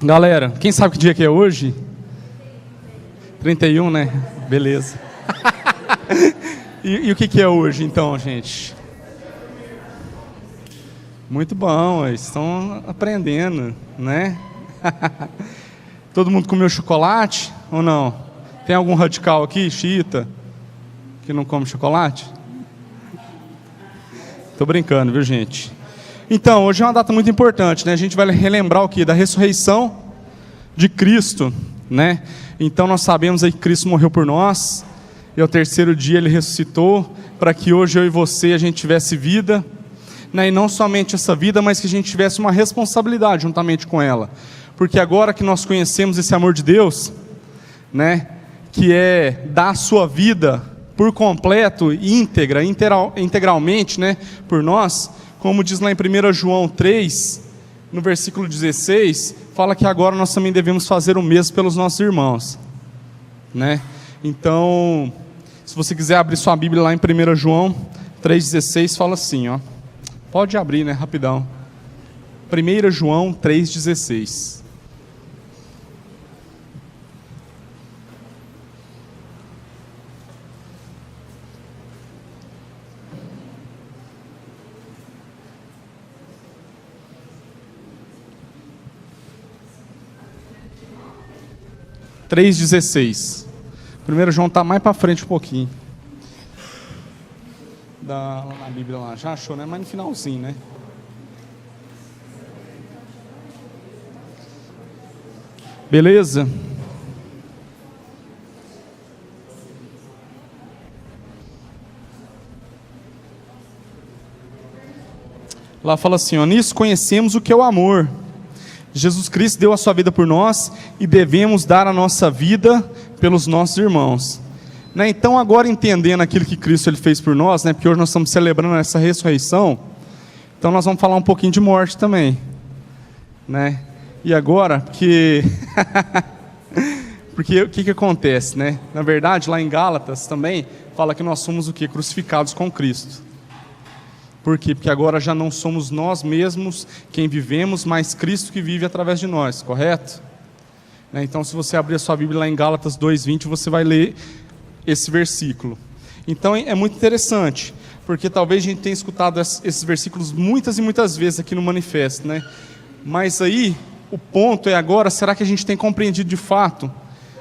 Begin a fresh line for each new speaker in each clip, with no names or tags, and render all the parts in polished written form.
Galera, quem sabe que dia que é hoje? 31, né? Beleza. E o que é hoje, então, gente? Muito bom, eles estão aprendendo, né? Todo mundo comeu chocolate ou não? Tem algum radical aqui, xiita, que não come chocolate? Tô brincando, viu, gente? Então, hoje é uma data muito importante, né? A gente vai relembrar o quê? Da ressurreição de Cristo, né? Então, nós sabemos aí que Cristo morreu por nós, e ao terceiro dia Ele ressuscitou, para que hoje eu e você, a gente tivesse vida, né? E não somente essa vida, mas que a gente tivesse uma responsabilidade juntamente com ela. Porque agora que nós conhecemos esse amor de Deus, né? Que é dar a sua vida por completo, íntegra, integralmente, né? Por nós, como diz lá em 1 João 3, no versículo 16, fala que agora nós também devemos fazer o mesmo pelos nossos irmãos, né? Então, se você quiser abrir sua Bíblia lá em 1 João 3,16, fala assim, ó. Pode abrir, né? Rapidão. 1 João 3,16. Três 16. 1 João está mais para frente um pouquinho. Lá na Bíblia lá. Já achou, né? Mas no finalzinho, né? Beleza? Lá fala assim, ó, nisso conhecemos o que é o amor. Jesus Cristo deu a sua vida por nós e devemos dar a nossa vida pelos nossos irmãos, né? Então agora entendendo aquilo que Cristo ele fez por nós, né? Porque hoje nós estamos celebrando essa ressurreição, então nós vamos falar um pouquinho de morte também, né? E agora, porque o que acontece, né? Na verdade lá em Gálatas também fala que nós somos o que? Crucificados com Cristo. Por quê? Porque agora já não somos nós mesmos quem vivemos, mas Cristo que vive através de nós, correto? Então, se você abrir a sua Bíblia lá em Gálatas 2,20, você vai ler esse versículo. Então, é muito interessante, porque talvez a gente tenha escutado esses versículos muitas e muitas vezes aqui no manifesto, né? Mas aí, o ponto é agora, será que a gente tem compreendido de fato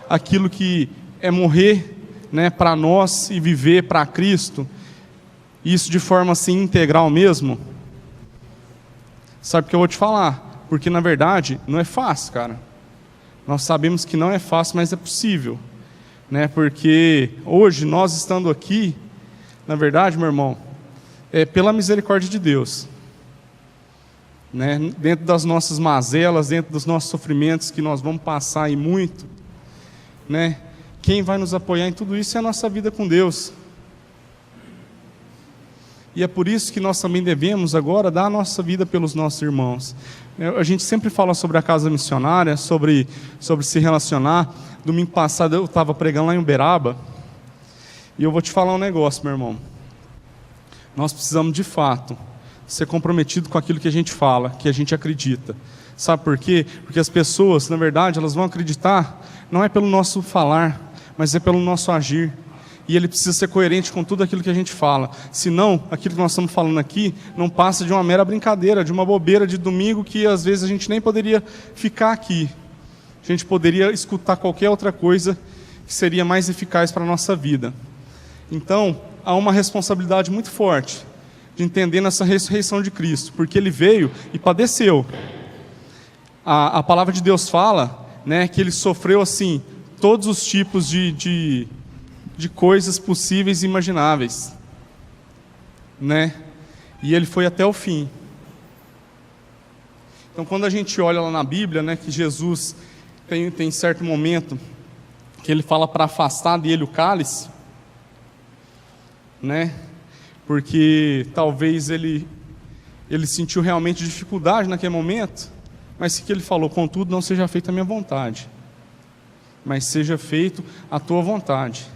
aquilo que é morrer, né, para nós e viver para Cristo? Isso de forma assim integral mesmo? Sabe o que eu vou te falar? Porque na verdade não é fácil, cara. Nós sabemos que não é fácil, mas é possível, né? Porque hoje nós estando aqui, na verdade, meu irmão, é pela misericórdia de Deus, né? Dentro das nossas mazelas, dentro dos nossos sofrimentos que nós vamos passar e muito, né? Quem vai nos apoiar em tudo isso é a nossa vida com Deus. E é por isso que nós também devemos agora dar a nossa vida pelos nossos irmãos. A gente sempre fala sobre a casa missionária, sobre se relacionar. Domingo passado eu estava pregando lá em Uberaba, e eu vou te falar um negócio, meu irmão. Nós precisamos de fato ser comprometido com aquilo que a gente fala, que a gente acredita. Sabe por quê? Porque as pessoas, na verdade, elas vão acreditar, não é pelo nosso falar, mas é pelo nosso agir. E ele precisa ser coerente com tudo aquilo que a gente fala. Senão, aquilo que nós estamos falando aqui não passa de uma mera brincadeira, de uma bobeira de domingo que às vezes a gente nem poderia ficar aqui. A gente poderia escutar qualquer outra coisa que seria mais eficaz para a nossa vida. Então, há uma responsabilidade muito forte de entender nessa ressurreição de Cristo, porque Ele veio e padeceu. A palavra de Deus fala, né, que Ele sofreu assim, todos os tipos de coisas possíveis e imagináveis, né? E Ele foi até o fim. Então, quando a gente olha lá na Bíblia, né, que Jesus tem certo momento que Ele fala para afastar dele o cálice, né? Porque talvez ele sentiu realmente dificuldade naquele momento, mas o que Ele falou? Contudo, não seja feita a minha vontade, mas seja feito a tua vontade.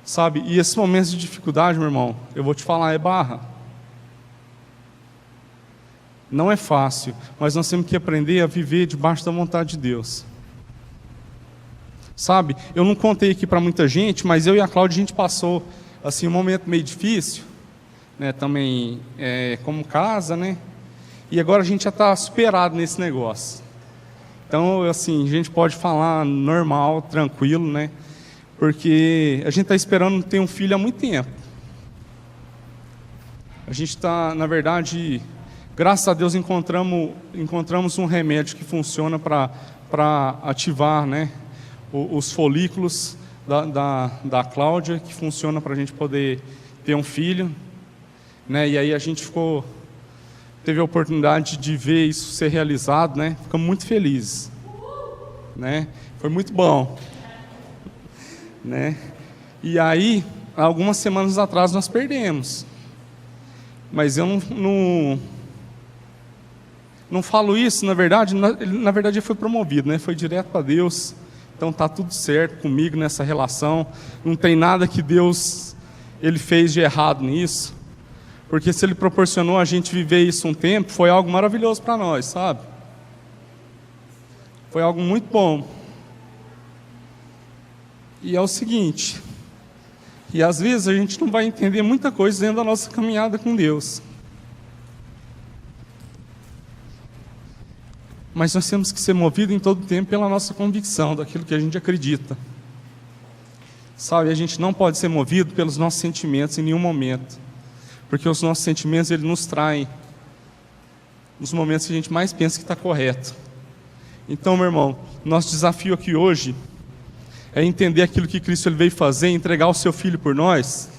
Sabe, e esses momentos de dificuldade, meu irmão, eu vou te falar, é barra. Não é fácil, mas nós temos que aprender a viver debaixo da vontade de Deus. Sabe, eu não contei aqui para muita gente, mas eu e a Cláudia, a gente passou assim, um momento meio difícil, né, também como casa, né? E agora a gente já está superado nesse negócio. Então, assim, a gente pode falar normal, tranquilo, né? Porque a gente está esperando ter um filho há muito tempo. A gente está, na verdade, graças a Deus encontramos um remédio que funciona para ativar, né, os folículos da Cláudia, que funciona para a gente poder ter um filho, né? E aí a gente teve a oportunidade de ver isso ser realizado, né? Ficamos muito felizes, né? Foi muito bom, né? E aí, algumas semanas atrás nós perdemos, mas eu não falo isso, na verdade ele foi promovido, né? Foi direto para Deus, então tá tudo certo comigo nessa relação, não tem nada que Deus ele fez de errado nisso. Porque se Ele proporcionou a gente viver isso um tempo, foi algo maravilhoso para nós, sabe? Foi algo muito bom. E é o seguinte, e às vezes a gente não vai entender muita coisa dentro da nossa caminhada com Deus. Mas nós temos que ser movidos em todo o tempo pela nossa convicção, daquilo que a gente acredita. Sabe, a gente não pode ser movido pelos nossos sentimentos em nenhum momento. Porque os nossos sentimentos, eles nos traem nos momentos que a gente mais pensa que está correto. Então, meu irmão, nosso desafio aqui hoje é entender aquilo que Cristo ele veio fazer, entregar o seu Filho por nós,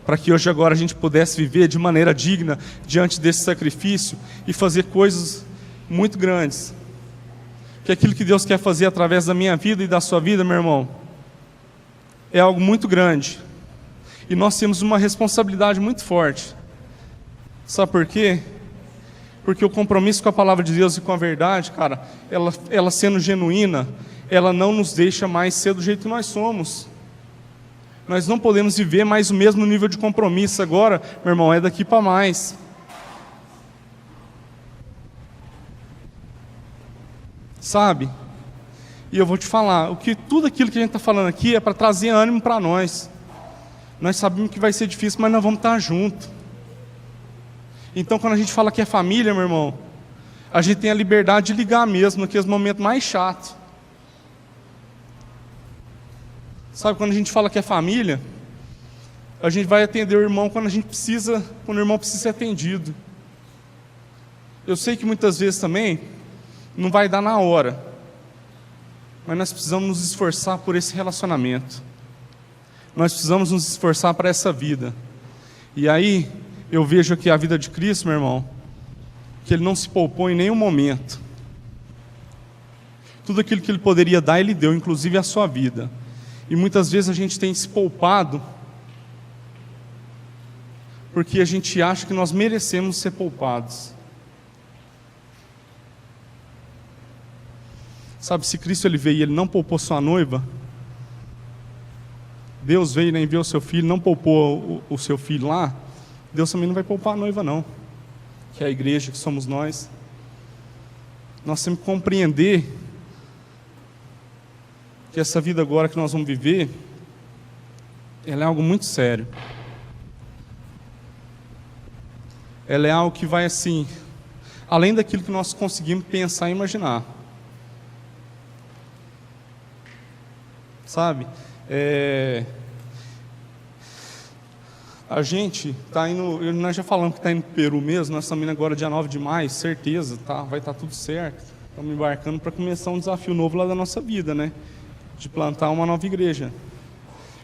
para que hoje agora a gente pudesse viver de maneira digna diante desse sacrifício e fazer coisas muito grandes. Que aquilo que Deus quer fazer através da minha vida e da sua vida, meu irmão, é algo muito grande. E nós temos uma responsabilidade muito forte. Sabe por quê? Porque o compromisso com a palavra de Deus e com a verdade, cara, ela sendo genuína, ela não nos deixa mais ser do jeito que nós somos. Nós não podemos viver mais o mesmo nível de compromisso agora, meu irmão, é daqui para mais. Sabe? E eu vou te falar, tudo aquilo que a gente está falando aqui é para trazer ânimo para nós. Nós sabemos que vai ser difícil, mas nós vamos estar juntos. Então, quando a gente fala que é família, meu irmão, a gente tem a liberdade de ligar mesmo, naqueles momentos mais chatos. Sabe, quando a gente fala que é família, a gente vai atender o irmão quando o irmão precisa ser atendido. Eu sei que muitas vezes também não vai dar na hora, mas nós precisamos nos esforçar por esse relacionamento. Nós precisamos nos esforçar para essa vida. E aí, eu vejo aqui a vida de Cristo, meu irmão, que Ele não se poupou em nenhum momento. Tudo aquilo que Ele poderia dar, Ele deu, inclusive a sua vida. E muitas vezes a gente tem se poupado, porque a gente acha que nós merecemos ser poupados. Sabe, se Cristo Ele veio e Ele não poupou sua noiva, Deus veio e enviou o seu filho, não poupou o seu filho lá, Deus também não vai poupar a noiva não, que é a igreja, que somos nós. Nós temos que compreender que essa vida agora que nós vamos viver, ela é algo muito sério. Ela é algo que vai assim, além daquilo que nós conseguimos pensar e imaginar. Sabe? A gente está indo, nós já falamos que está indo para o Peru mesmo, nós estamos indo agora dia 9 de maio, certeza, tá? Vai estar tudo certo. Estamos embarcando para começar um desafio novo lá da nossa vida, né? De plantar uma nova igreja.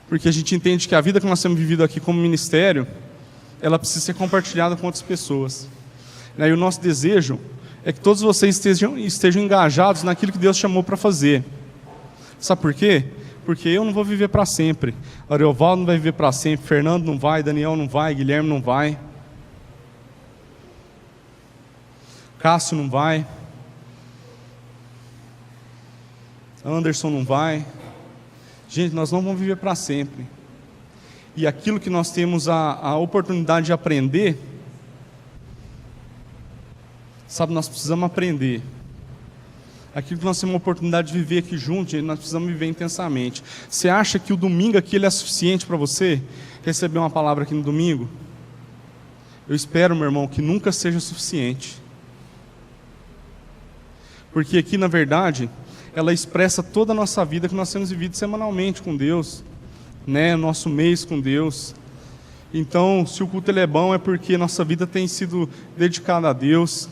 Porque a gente entende que a vida que nós temos vivido aqui como ministério, ela precisa ser compartilhada com outras pessoas. E o nosso desejo é que todos vocês estejam engajados naquilo que Deus chamou para fazer. Sabe por quê? Porque eu não vou viver para sempre, Ariovaldo não vai viver para sempre, Fernando não vai, Daniel não vai, Guilherme não vai, Cássio não vai, Anderson não vai. Gente, nós não vamos viver para sempre. E aquilo que nós temos a oportunidade de aprender, Sabe, nós precisamos aprender. Aquilo que nós temos uma oportunidade de viver aqui juntos, nós precisamos viver intensamente. Você acha que o domingo aqui ele é suficiente para você receber uma palavra aqui no domingo? Eu espero, meu irmão, que nunca seja suficiente. Porque aqui, na verdade, ela expressa toda a nossa vida que nós temos vivido semanalmente com Deus, né? Nosso mês com Deus. Então, se o culto ele é bom, é porque nossa vida tem sido dedicada a Deus.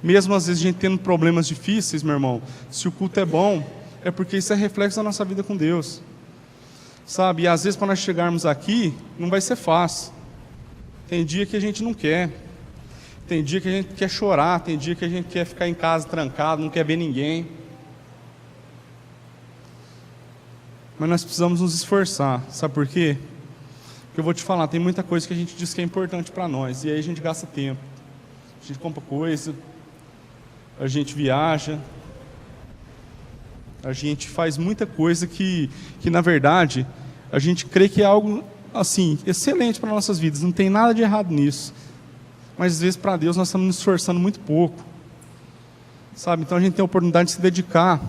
Mesmo às vezes a gente tendo problemas difíceis, meu irmão, se o culto é bom, é porque isso é reflexo da nossa vida com Deus. Sabe, e às vezes para nós chegarmos aqui, não vai ser fácil. Tem dia que a gente não quer. Tem dia que a gente quer chorar, tem dia que a gente quer ficar em casa trancado, não quer ver ninguém. Mas nós precisamos nos esforçar, sabe por quê? Porque eu vou te falar, tem muita coisa que a gente diz que é importante para nós, e aí a gente gasta tempo. A gente compra coisa, a gente viaja, a gente faz muita coisa que na verdade, a gente crê que é algo, assim, excelente para nossas vidas, não tem nada de errado nisso. Mas às vezes para Deus nós estamos nos esforçando muito pouco, sabe? Então a gente tem a oportunidade de se dedicar.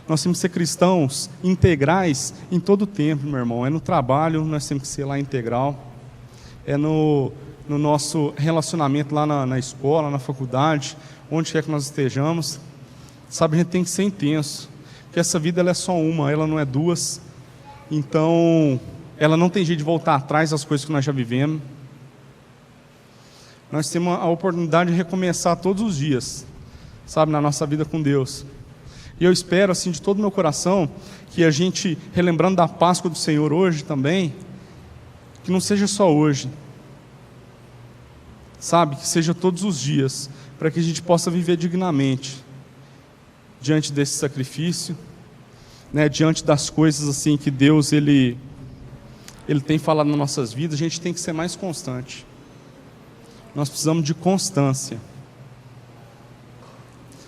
Nós temos que ser cristãos integrais em todo o tempo, meu irmão. É no trabalho, nós temos que ser lá integral. É no nosso relacionamento lá na escola, na faculdade, onde quer que nós estejamos. Sabe, a gente tem que ser intenso. Porque essa vida ela é só uma, ela não é duas. Então, ela não tem jeito de voltar atrás das coisas que nós já vivemos. Nós temos a oportunidade de recomeçar todos os dias, sabe, na nossa vida com Deus. E eu espero, assim, de todo o meu coração, que a gente, relembrando da Páscoa do Senhor hoje também, que não seja só hoje, sabe, que seja todos os dias, para que a gente possa viver dignamente, diante desse sacrifício, né, diante das coisas, assim, que Deus, Ele tem falado nas nossas vidas. A gente tem que ser mais constante. Nós precisamos de constância.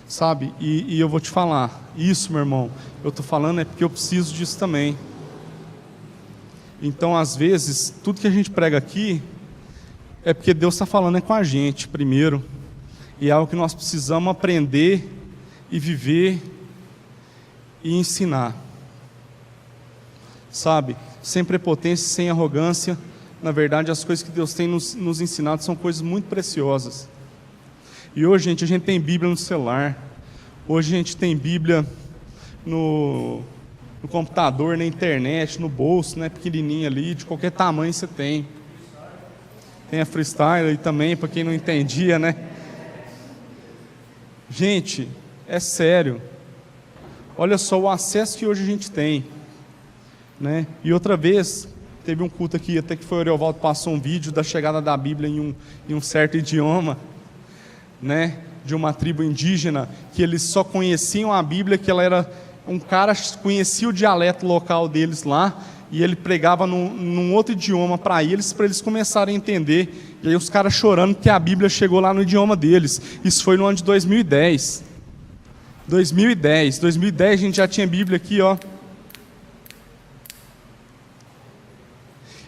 Sabe, e eu vou te falar, isso, meu irmão, eu estou falando é porque eu preciso disso também. Então, às vezes, tudo que a gente prega aqui, é porque Deus está falando com a gente primeiro, e é algo que nós precisamos aprender, e viver, e ensinar. Sabe, sem prepotência, sem arrogância. Na verdade, as coisas que Deus tem nos ensinado são coisas muito preciosas. E hoje, gente, a gente tem Bíblia no celular. Hoje a gente tem Bíblia no computador, na internet, no bolso, né, pequenininha ali, de qualquer tamanho você tem. Tem a Freestyle aí também, para quem não entendia, né? Gente, é sério. Olha só o acesso que hoje a gente tem, né? E outra vez, teve um culto aqui, até que foi o Ariovaldo passou um vídeo da chegada da Bíblia em um certo idioma, né? De uma tribo indígena, que eles só conheciam a Bíblia, que ela era... Um cara conhecia o dialeto local deles lá, e ele pregava num outro idioma para eles começarem a entender. E aí os caras chorando que a Bíblia chegou lá no idioma deles. Isso foi no ano de 2010. 2010 a gente já tinha Bíblia aqui, ó.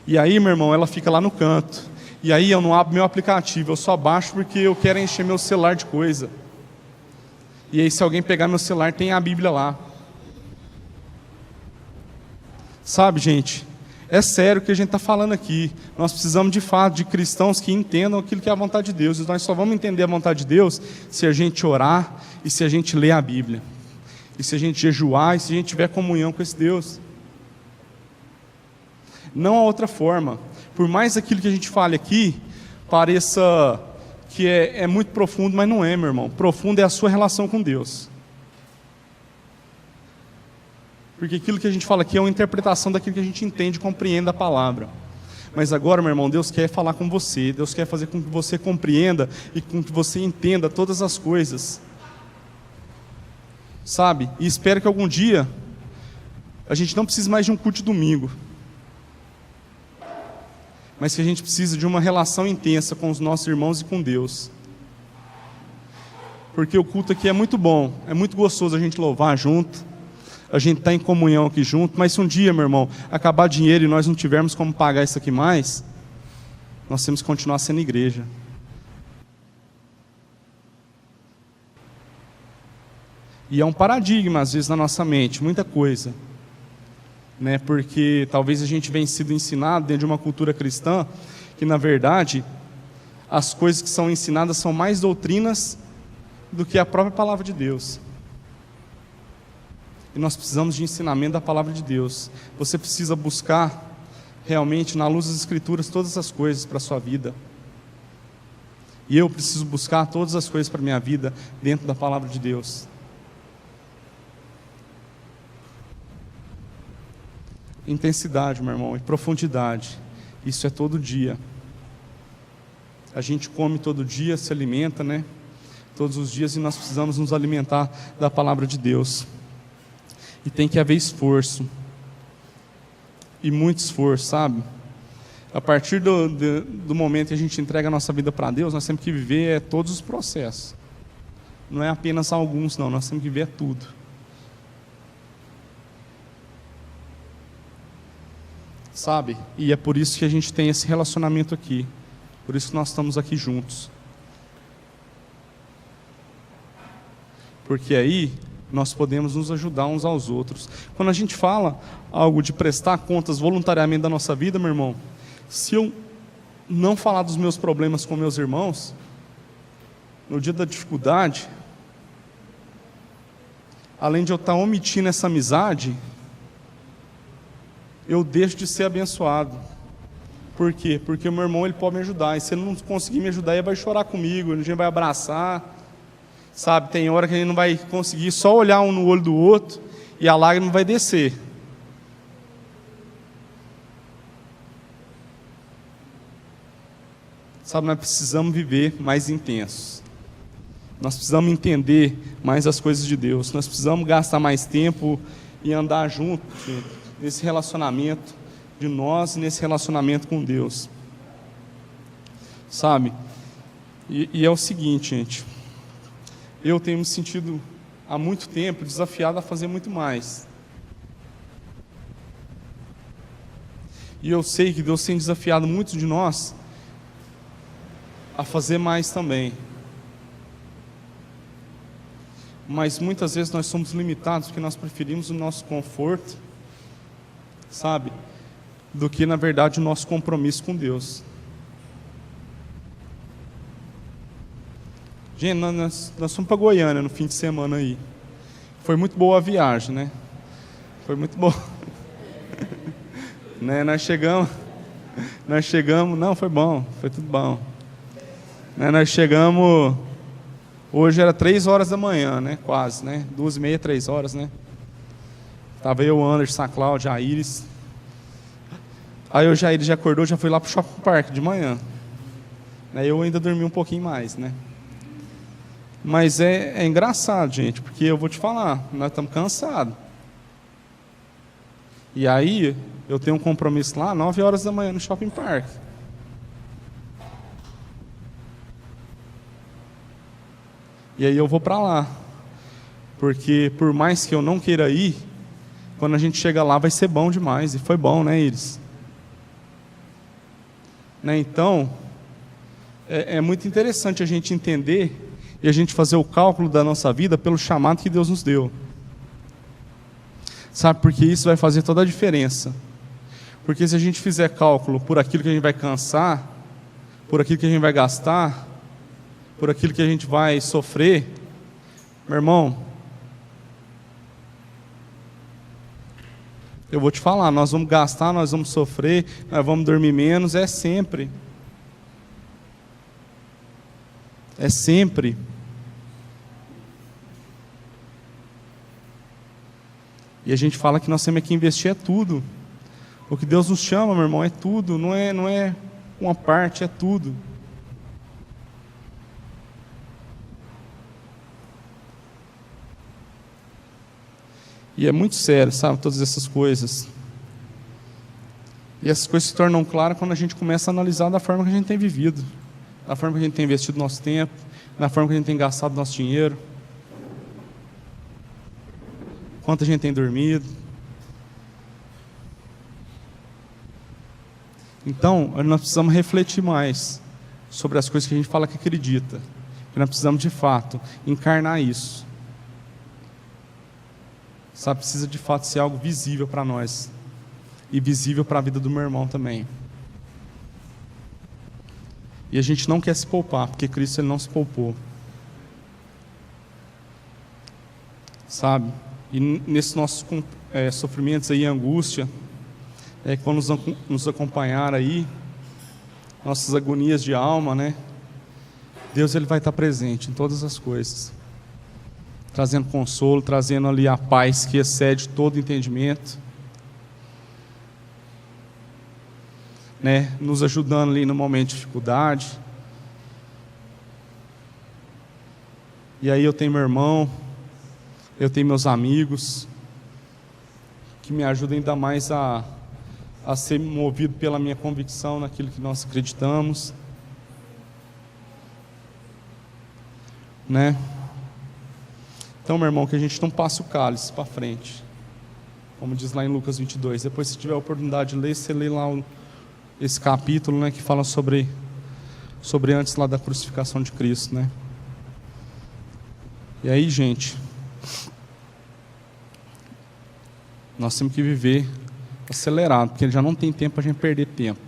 E aí, meu irmão, ela fica lá no canto. E aí eu não abro meu aplicativo, eu só baixo porque eu quero encher meu celular de coisa. E aí se alguém pegar meu celular, tem a Bíblia lá. Sabe, gente, é sério o que a gente está falando aqui. Nós precisamos de fato de cristãos que entendam aquilo que é a vontade de Deus. E nós só vamos entender a vontade de Deus se a gente orar e se a gente ler a Bíblia. E se a gente jejuar e se a gente tiver comunhão com esse Deus. Não há outra forma. Por mais aquilo que a gente fale aqui pareça que é muito profundo, mas não é, meu irmão. Profundo é a sua relação com Deus. Porque aquilo que a gente fala aqui é uma interpretação daquilo que a gente entende e compreende a palavra. Mas agora, meu irmão, Deus quer falar com você. Deus quer fazer com que você compreenda e com que você entenda todas as coisas. Sabe? E espero que algum dia a gente não precise mais de um culto de domingo. Mas que a gente precisa de uma relação intensa com os nossos irmãos e com Deus. Porque o culto aqui é muito bom, é muito gostoso a gente louvar junto, a gente está em comunhão aqui junto, mas se um dia, meu irmão, acabar dinheiro e nós não tivermos como pagar isso aqui mais, nós temos que continuar sendo igreja. E é um paradigma, às vezes, na nossa mente, muita coisa. Né? Porque talvez a gente venha sido ensinado dentro de uma cultura cristã, que, na verdade, as coisas que são ensinadas são mais doutrinas do que a própria palavra de Deus. E nós precisamos de ensinamento da palavra de Deus. Você precisa buscar, realmente, na luz das Escrituras, todas as coisas para a sua vida. E eu preciso buscar todas as coisas para a minha vida dentro da palavra de Deus. Intensidade, meu irmão, e profundidade. Isso é todo dia. A gente come todo dia, se alimenta, né? Todos os dias, e nós precisamos nos alimentar da palavra de Deus. E tem que haver esforço. E muito esforço, sabe? A partir do momento que a gente entrega a nossa vida para Deus, nós temos que viver todos os processos. Não é apenas alguns, não. Nós temos que viver tudo. Sabe? E é por isso que a gente tem esse relacionamento aqui. Por isso que nós estamos aqui juntos. Porque aí nós podemos nos ajudar uns aos outros. Quando a gente fala algo de prestar contas voluntariamente da nossa vida, meu irmão, se eu não falar dos meus problemas com meus irmãos, no dia da dificuldade, além de eu estar omitindo essa amizade, eu deixo de ser abençoado. Por quê? Porque o meu irmão, ele pode me ajudar, e se ele não conseguir me ajudar, ele vai chorar comigo, a gente vai abraçar, sabe? Tem hora que a gente não vai conseguir só olhar um no olho do outro, e a lágrima vai descer. Sabe, nós precisamos viver mais intensos. Nós precisamos entender mais as coisas de Deus. Nós precisamos gastar mais tempo e andar junto, gente, nesse relacionamento de nós, nesse relacionamento com Deus. Sabe? E é o seguinte, gente. Eu tenho me sentido há muito tempo desafiado a fazer muito mais. E eu sei que Deus tem desafiado muitos de nós a fazer mais também. Mas muitas vezes nós somos limitados porque nós preferimos o nosso conforto, sabe, do que na verdade o nosso compromisso com Deus. Gente, nós fomos para Goiânia no fim de semana aí. Foi muito boa a viagem, né? Foi muito boa. Né? Nós chegamos, não, foi bom, foi tudo bom. Né? Nós chegamos, hoje era 3 horas da manhã, né? Quase, né? 2h30, 3 horas, né? Tava eu, o Anderson, a Cláudia, a Iris. Aí o Jair já acordou, já foi lá pro Shopping Park de manhã. Eu ainda dormi um pouquinho mais, né? Mas é engraçado, gente, porque eu vou te falar, nós estamos cansados. E aí, eu tenho um compromisso lá, 9 horas da manhã no Shopping Park. E aí eu vou para lá. Porque por mais que eu não queira ir, quando a gente chega lá vai ser bom demais. E foi bom, né, Iris? Né? Então, é muito interessante a gente entender e a gente fazer o cálculo da nossa vida pelo chamado que Deus nos deu. Sabe, porque isso vai fazer toda a diferença. Porque se a gente fizer cálculo por aquilo que a gente vai cansar, por aquilo que a gente vai gastar, por aquilo que a gente vai sofrer, meu irmão, eu vou te falar, nós vamos gastar, nós vamos sofrer, nós vamos dormir menos, é sempre. É sempre. E a gente fala que nós temos que investir tudo. O que Deus nos chama, meu irmão, é tudo, não é uma parte, é tudo. E é muito sério, sabe, todas essas coisas. E essas coisas se tornam claras quando a gente começa a analisar da forma que a gente tem vivido, da forma que a gente tem investido nosso tempo, da forma que a gente tem gastado nosso dinheiro, quanto a gente tem dormido. Então, nós precisamos refletir mais sobre as coisas que a gente fala que acredita. Nós precisamos, de fato, encarnar isso. Sabe, precisa de fato ser algo visível para nós. E visível para a vida do meu irmão também. E a gente não quer se poupar, porque Cristo ele não se poupou. Sabe? E nesses nossos sofrimentos aí, angústia, quando nos acompanhar aí, nossas agonias de alma, né? Deus ele vai estar presente em todas as coisas. Trazendo consolo, trazendo ali a paz que excede todo entendimento. Né, nos ajudando ali no momento de dificuldade. E aí eu tenho meu irmão, eu tenho meus amigos, que me ajudam ainda mais a ser movido pela minha convicção naquilo que nós acreditamos. Né? Então, meu irmão, que a gente não passe o cálice para frente. Como diz lá em Lucas 22. Depois, se tiver a oportunidade de ler, você lê lá esse capítulo, né, que fala sobre antes lá da crucificação de Cristo, né? E aí, gente, nós temos que viver acelerado, porque já não tem tempo para a gente perder tempo.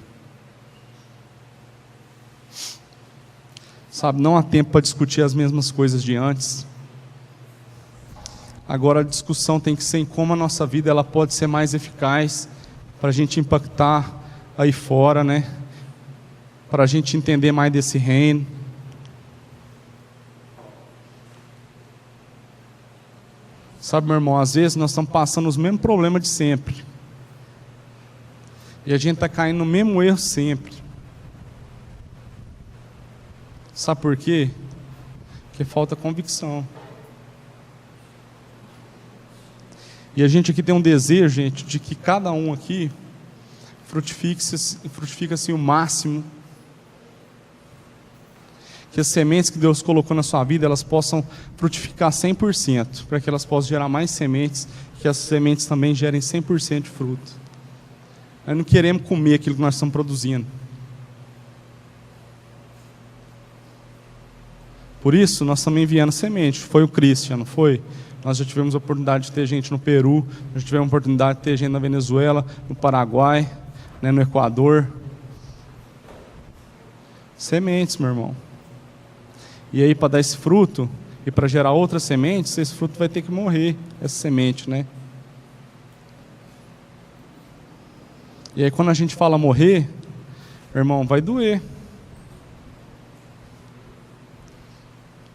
Sabe, não há tempo para discutir as mesmas coisas de antes. Agora a discussão tem que ser em como a nossa vida ela pode ser mais eficaz para a gente impactar aí fora, né? Para a gente entender mais desse reino. Sabe, meu irmão, às vezes nós estamos passando os mesmos problemas de sempre. E a gente está caindo no mesmo erro sempre. Sabe por quê? Porque falta convicção. E a gente aqui tem um desejo, gente, de que cada um aqui frutifique assim o máximo, que as sementes que Deus colocou na sua vida, elas possam frutificar 100%, para que elas possam gerar mais sementes, que as sementes também gerem 100% de fruto. Nós não queremos comer aquilo que nós estamos produzindo. Por isso, nós estamos enviando semente. Foi o Christian, não foi? Nós já tivemos a oportunidade de ter gente no Peru, já tivemos a oportunidade de ter gente na Venezuela, no Paraguai, né, no Equador. Sementes, meu irmão. E aí, para dar esse fruto, e para gerar outras sementes, esse fruto vai ter que morrer, essa semente, né? E aí, quando a gente fala morrer, meu irmão, vai doer.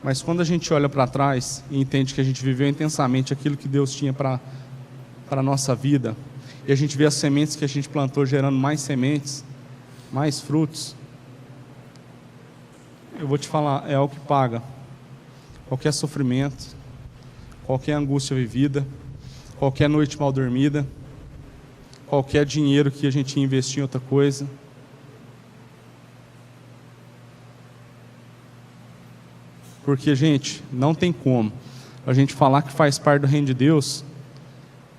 Mas quando a gente olha para trás e entende que a gente viveu intensamente aquilo que Deus tinha para a nossa vida, e a gente vê as sementes que a gente plantou gerando mais sementes, mais frutos, eu vou te falar, é algo que paga qualquer sofrimento, qualquer angústia vivida, qualquer noite mal dormida, qualquer dinheiro que a gente ia investir em outra coisa. Porque, gente, não tem como a gente falar que faz parte do reino de Deus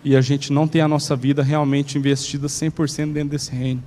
e a gente não ter a nossa vida realmente investida 100% dentro desse reino.